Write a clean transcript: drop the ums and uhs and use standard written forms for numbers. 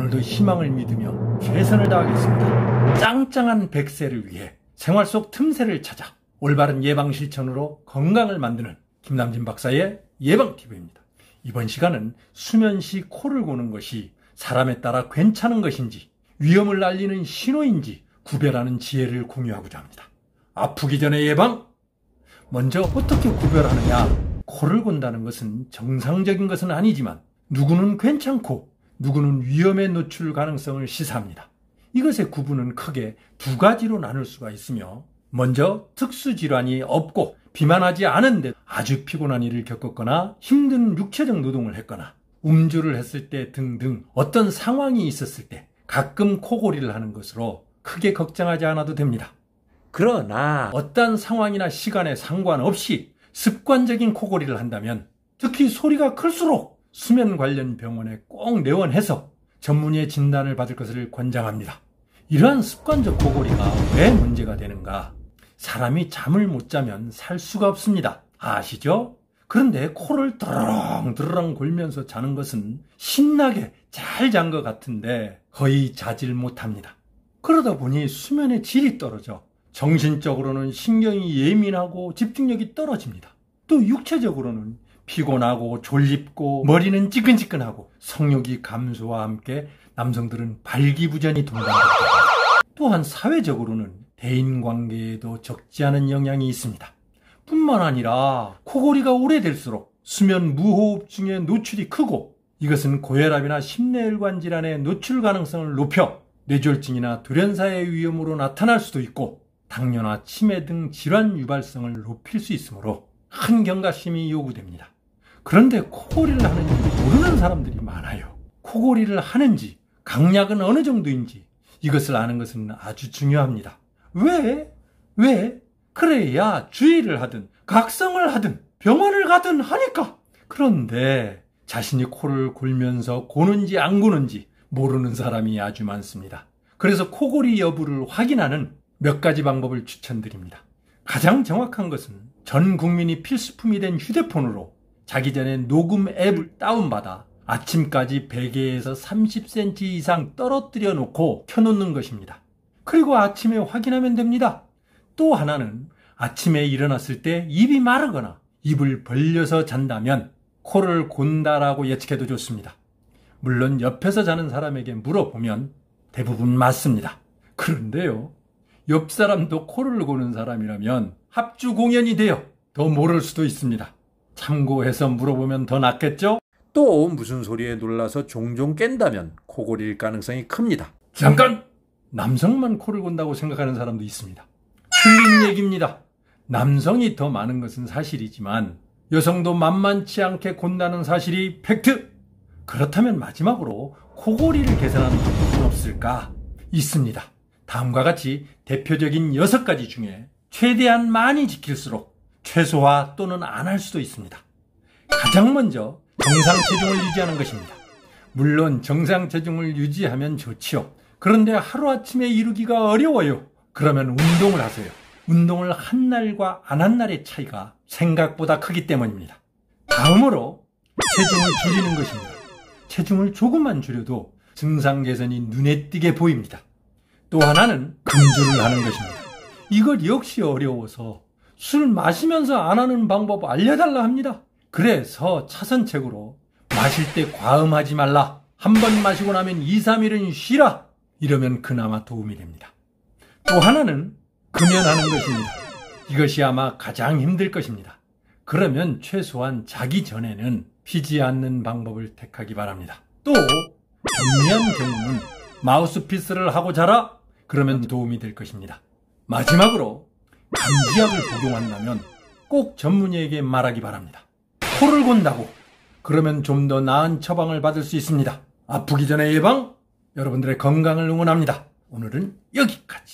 오늘도 희망을 믿으며 최선을 다하겠습니다. 짱짱한 100세를 위해 생활 속 틈새를 찾아 올바른 예방 실천으로 건강을 만드는 김남진 박사의 예방TV입니다. 이번 시간은 수면 시 코를 고는 것이 사람에 따라 괜찮은 것인지 위험을 알리는 신호인지 구별하는 지혜를 공유하고자 합니다. 아프기 전에 예방! 먼저 어떻게 구별하느냐? 코를 곤다는 것은 정상적인 것은 아니지만 누구는 괜찮고 누구는 위험에 노출 가능성을 시사합니다. 이것의 구분은 크게 두 가지로 나눌 수가 있으며, 먼저 특수질환이 없고 비만하지 않은데 아주 피곤한 일을 겪었거나 힘든 육체적 노동을 했거나 음주를 했을 때 등등 어떤 상황이 있었을 때 가끔 코골이를 하는 것으로 크게 걱정하지 않아도 됩니다. 그러나 어떤 상황이나 시간에 상관없이 습관적인 코골이를 한다면, 특히 소리가 클수록 수면 관련 병원에 꼭 내원해서 전문의의 진단을 받을 것을 권장합니다. 이러한 습관적 코골이가 왜 문제가 되는가? 사람이 잠을 못 자면 살 수가 없습니다. 아시죠? 그런데 코를 드르렁 골면서 자는 것은 신나게 잘 잔 것 같은데 거의 자질 못합니다. 그러다 보니 수면의 질이 떨어져 정신적으로는 신경이 예민하고 집중력이 떨어집니다. 또 육체적으로는 피곤하고 졸립고 머리는 찌끈찌끈하고 성욕이 감소와 함께 남성들은 발기부전이 동반됩니다. 또한 사회적으로는 대인관계에도 적지 않은 영향이 있습니다. 뿐만 아니라 코골이가 오래될수록 수면 무호흡증에 노출이 크고, 이것은 고혈압이나 심뇌혈관 질환의 노출 가능성을 높여 뇌졸중이나 돌연사의 위험으로 나타날 수도 있고, 당뇨나 치매 등 질환 유발성을 높일 수 있으므로 큰 경각심이 요구됩니다. 그런데 코골이를 하는지 모르는 사람들이 많아요. 코골이를 하는지, 강약은 어느 정도인지 이것을 아는 것은 아주 중요합니다. 왜? 그래야 주의를 하든 각성을 하든 병원을 가든 하니까. 그런데 자신이 코를 골면서 고는지 안 고는지 모르는 사람이 아주 많습니다. 그래서 코골이 여부를 확인하는 몇 가지 방법을 추천드립니다. 가장 정확한 것은 전 국민이 필수품이 된 휴대폰으로 자기 전에 녹음 앱을 다운받아 아침까지 베개에서 30cm 이상 떨어뜨려 놓고 켜놓는 것입니다. 그리고 아침에 확인하면 됩니다. 또 하나는 아침에 일어났을 때 입이 마르거나 입을 벌려서 잔다면 코를 곤다라고 예측해도 좋습니다. 물론 옆에서 자는 사람에게 물어보면 대부분 맞습니다. 그런데요, 옆 사람도 코를 고는 사람이라면 합주 공연이 되어 더 모를 수도 있습니다. 참고해서 물어보면 더 낫겠죠? 또 무슨 소리에 놀라서 종종 깬다면 코골이일 가능성이 큽니다. 잠깐! 남성만 코를 곤다고 생각하는 사람도 있습니다. 틀린 얘기입니다. 남성이 더 많은 것은 사실이지만 여성도 만만치 않게 곤다는 사실이 팩트! 그렇다면 마지막으로 코골이를 개선하는 방법은 없을까? 있습니다. 다음과 같이 대표적인 6가지 중에 최대한 많이 지킬수록 최소화 또는 안 할 수도 있습니다. 가장 먼저 정상 체중을 유지하는 것입니다. 물론 정상 체중을 유지하면 좋지요. 그런데 하루아침에 이루기가 어려워요. 그러면 운동을 하세요. 운동을 한 날과 안 한 날의 차이가 생각보다 크기 때문입니다. 다음으로 체중을 줄이는 것입니다. 체중을 조금만 줄여도 증상 개선이 눈에 띄게 보입니다. 또 하나는 금주를 하는 것입니다. 이것 역시 어려워서 술 마시면서 안 하는 방법 알려달라 합니다. 그래서 차선책으로 마실 때 과음하지 말라, 한 번 마시고 나면 2, 3일은 쉬라, 이러면 그나마 도움이 됩니다. 또 하나는 금연하는 것입니다. 이것이 아마 가장 힘들 것입니다. 그러면 최소한 자기 전에는 피지 않는 방법을 택하기 바랍니다. 또 경미한 경우는 마우스피스를 하고 자라, 그러면 도움이 될 것입니다. 마지막으로 감기약을 복용한다면 꼭 전문의에게 말하기 바랍니다. 코를 곤다고 그러면 좀 더 나은 처방을 받을 수 있습니다. 아프기 전에 예방, 여러분들의 건강을 응원합니다. 오늘은 여기까지.